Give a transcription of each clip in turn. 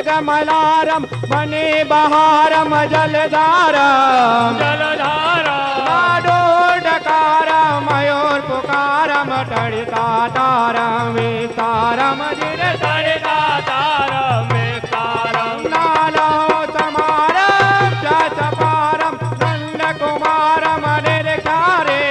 कमलारम मणि बहारम जलधारम डकारम मयूर पुकारम टड़िता तारम विस्तारम टड़िता तारम विस्तारम नालो समारम चपारम नंद कुमारम निर्ख्यारे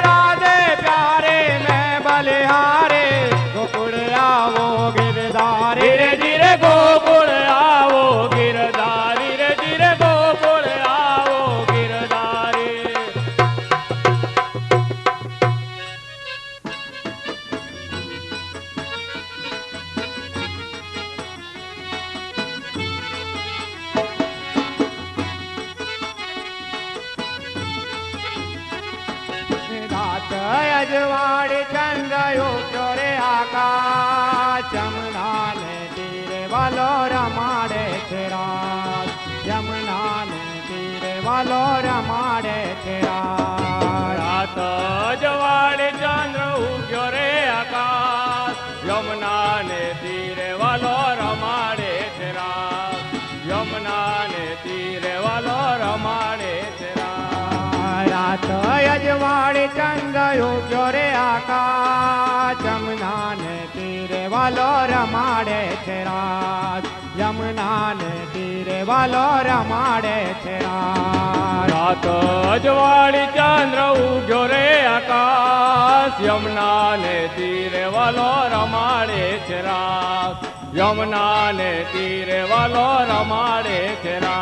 राधे प्यारे मैं बलिहारे गोकुल आवो गिरधारी रे धीरे गोकुल आवो गिरधारी रे धीरे गोकुल आवो गिरधारी। अजवाड़ी चंद्रयुक्त रे आकाश यमुना ने तीरे वालो रमाड़े तेरा यमुना ने तीरे वालो रमाड़े तेरा रात अजवाड़ी चंद्र उग्यो रे आकाश यमुना ने तीरे वालो रमाड़े तेरा यमुना ने तीरे वालो रमाड़े तेरा रात अजवाड़ी चंद्र उग्यो रे आकाश यमुना ने तीरे वालो रमाड़े तेरा यमुना ने तीरे वालो रमाड़े तेरा रात अजवाड़ी चंद्र उग्यो रे आकाश यमुना ने तीरे वालो रमाड़े तेरा यमुना ने तीरे वालो रमाड़े तेरा।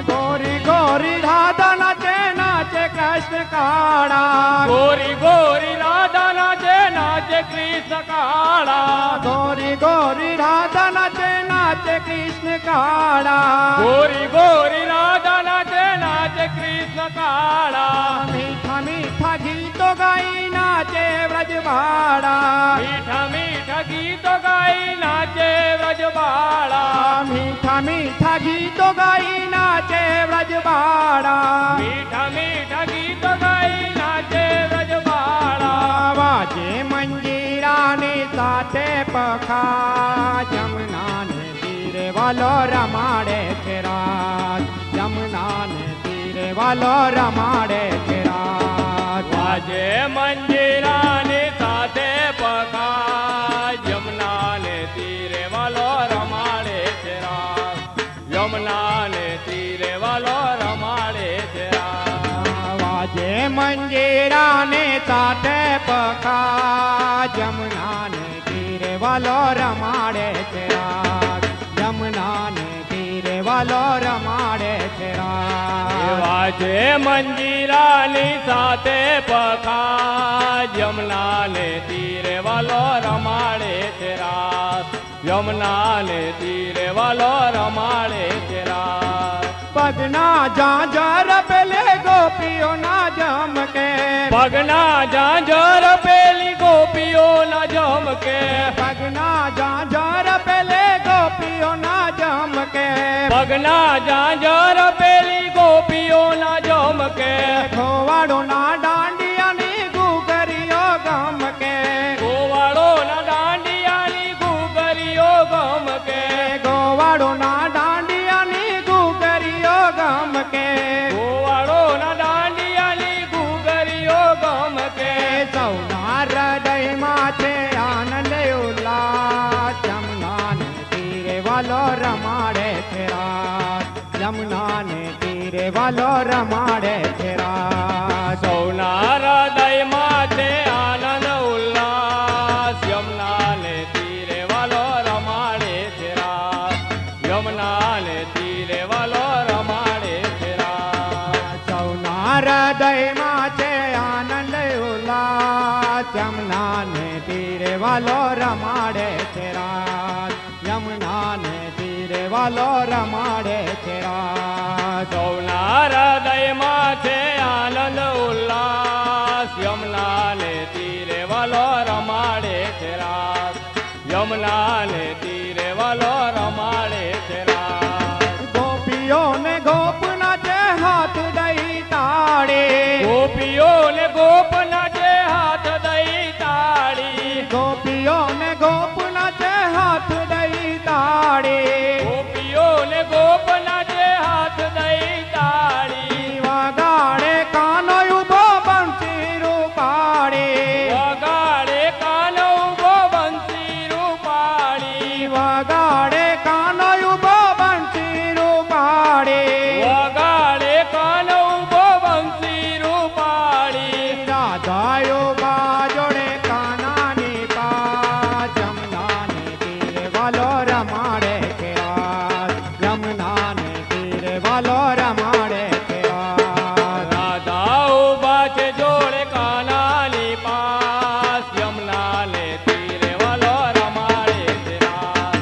गोरी गोरी राधा नाचे नाचे कृष्ण काड़ा गोरी गोरी राधा नाचे नाचे कृष्ण काड़ा गोरी गोरी राधा नाचे नाचे कृष्ण काड़ा गोरी गोरी राधा नाचे नाचे कृष्ण काड़ा मीठा मीठा गीतो गाई नाचे व्रजबाड़ा मीठा मीठा गीतो गाई नाचे व्रजबाड़ा मीठा मीठा गीतो गाई नाचे व्रजबाड़ा मीठा मीठा गीतो गाई नाचे व्रजबाड़ा वाजे मंजीरा ने साथे पखा यमुना ने तीरे वालो रमाड़े तेरा यमुना ने तीरे वालो रमाड़े तेरा वाजे मंजीरा ने साथे पखा यमुना ने तीरे वालो रमाड़े तेरा यमुना ने तीरे वालो रमाड़े तेरा वाजे मंजीरा ने साथे पखा यमुना ने तीरे वालो रमाड़े तेरा यमुना ने तीरे वालो रमाड़े तेरा वाजे मंजीरा ने साथे पखा यमुना ने तीरे वालो रमाड़े तेरा यमुना ने तीरे वालो रमाड़े तेरा। पगना झांझर पेले गोपियों ना जम के पगना झांझर पेली गोपियों ना जम के पगना झांझर पेले गोपियों ना जम के पगना झांझर पेली गोपियों ना जम के खोवाड़ो ना डांडिया नी गुगरियो गम के गोवाड़ो ना डांडिया नी गुगरियो गम के गोवाड़ो ना डांडिया नी गुगरियो गम के गोवाड़ो ना डांडिया नी गुगरियो गम के सौना हृदय माथे आनंद उल्लास વાલો રમાડે છે રાસ યમુના ને તીરે વાલો રમાડે છે રાસ સૌના હૃદયમાં છે આનંદ ઉલ્લાસ યમુના ને તીરે વાલો રમાડે છે રાસ યમુના ને તીરે વાલો રમાડે છે રાસ સૌના હૃદયમાં છે આનંદ ઉલ્લાસ યમુના ને તીરે વાલો રમાડે છે રાસ યમુના ને તીરે વાલો રમાડે છે રાસ સૌના હૃદયમાં છે આનંદ ઉલ્લાસ યમુના ને તીરે વાલો રમાડે છે રાસ યમુના ને તીરે વાલો રમાડે છે રાસ ગોપીઓને ગોપના છે હાથ દઈ તાળે ગોપીઓને ગોપના છે હાથ દઈ તાળી ગોપીઓને ગોપના છે હાથ દઈ તાળે ગોપીઓને ગોપના છે હાથ દઈ તાળી વગાડે કાનો ઉભો બંસી રૂપાડે વગાડે કાનો ઉભો બંસી રૂપાળી વગાડે કાનો ઉભો બંસી રૂપાડે વગાડે કાનો ઉભો બંસી રૂપાળી રાધાયો બાજોડે કાનાની પા જમના ને તીરે વાલો રમાડે છે રાસ યમુના ને તીરે વાલો રમાડે છે રાસ રાધા ઉભા છે જોડે કાનાની પાસ યમુના ને તીરે વાલો રમાડે છે રાસ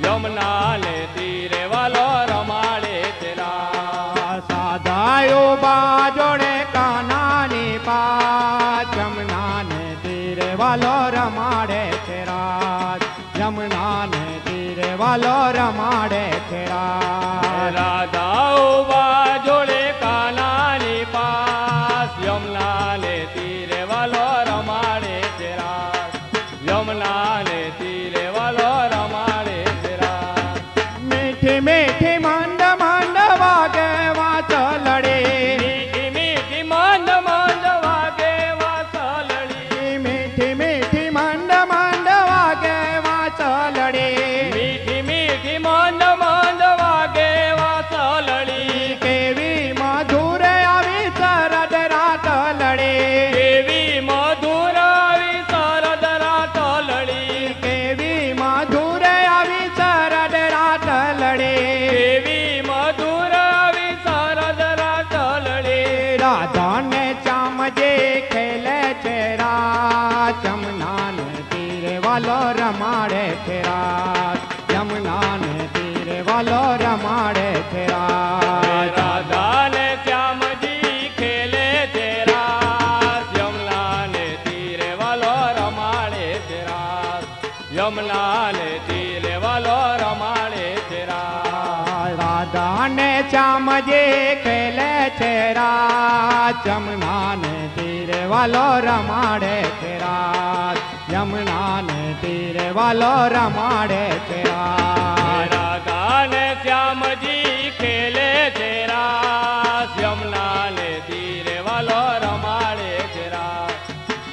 યમુના ને તીરે વાલો રમાડે છે રાસ સાધાયો બાજોડે કાનાની પા જમના ને તીરે વાલો રમાડે છે રાસ યમુના ને તીરે વાલો રમાડે છે રાસ રાધા ઉભા જોડે કાનાની પાસ યમુના ને તીરે વાલો રમાડે છે રાસ યમુના ને તીરે વાલો રમાડે છે રાસ મીઠી મીઠી મંદ મંદ વાગે વાંચલડે મીઠી મીઠી મંદ મંદ વાગે વાસલડી મીઠી મીઠી મંદ મંદ વાગે વાંચલડે મીઠી મીઠી મંદ મંદ વાગે વાસલડી કેવી મધુર આવી શરદ રાત લડે કેવી મધુર આવી શરદ રાત લડી કેવી મધુર આવી શરદ રાત લડે કેવી મધુર આવી શરદ રાત લડે રાધા ને ચામજે ખેલે છે રાત યમુના ને તીરે વાલો રમાડે છે રાત યમુના ને તીરે વાલો રમાડે છે રાત રાધા ને શ્યામજી ખેલે છે રાસ યમુના ને તીરે વાલો રમાડે છે રાસ યમુના ને તીરે વાલો રમાડે છે રાસ રાધા ને ચામજે ખેલે છે રાત યમુના ને તીરે વાલો રમાડે છે રાત યમુના ને તીરે વાલો રમાડે છે રાત રાધા ને શ્યામજી ખેલે છે રાસ યમુના ને તીરે વાલો રમાડે છે રાસ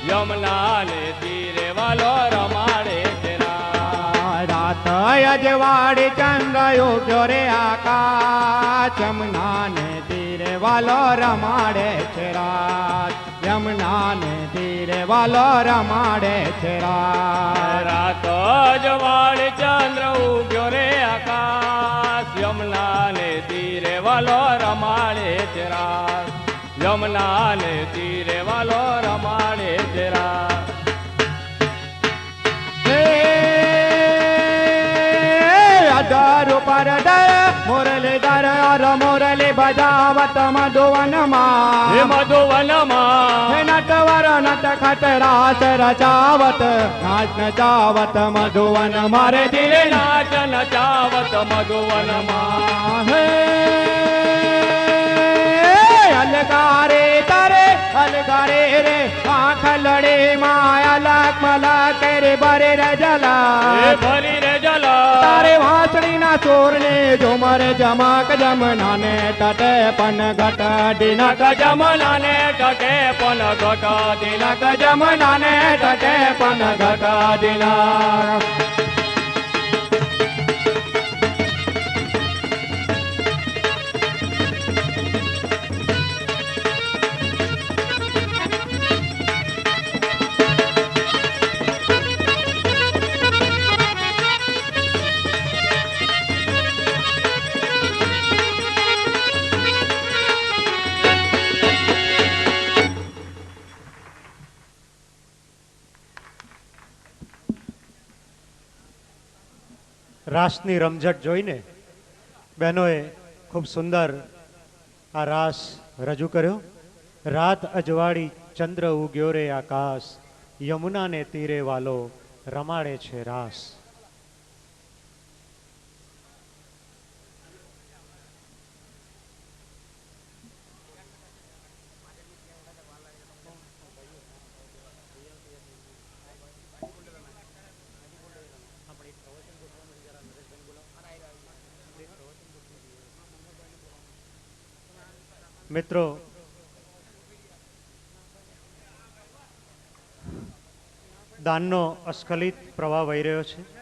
યમુના ને તીરે વાલો રમાડે છે રાસ રાત અજવાડી ચંદ્ર ઉગ્યો રે આકાશ યમુના ને તીરે વાલો રમાડે છે રાત યમુના ને તીરે વાલો રમાડે છે રાત રાત જવાળ ચંદ્ર ઉગ્યો રે આકાશ યમુના ને તીરે વાલો રમાડે છે રાસ યમુના ને તીરે વાલો રમાડે છે રાસ અધર ઉપર મુરલીધર અર મુરલી બજાવત મધુવનમાં હે મધુવનમાં હે નટવર નટ ખટ રાસ રચાવત નાચ નચાવત મધુવન મારે દિલે નાચ નચાવત મધુવનમાં હે અલગારે તારે અલગારે રે આંખ લડે માયા લાખ મલાક રે ભરે રે જલા ભરી રે જલા તારે વાંસળી ના ચોર ને ઝુમર જમાક જમના ને તટે પન ઘટ દિનક જમના ને ટકે પન ઘટ દિનક જમના ને તટે પન ઘટ દિનક રાસની રમઝટ જોઈને બહેનોએ ખૂબ સુંદર આ રાસ રજૂ કર્યો. રાત અજવાળી ચંદ્ર ઉગ્યો રે આકાશ, યમુનાને તીરે વાલો રમાડે છે રાસ. મિત્રો, દાનનો અસ્ખલિત પ્રવાહ વહી રહ્યો છે.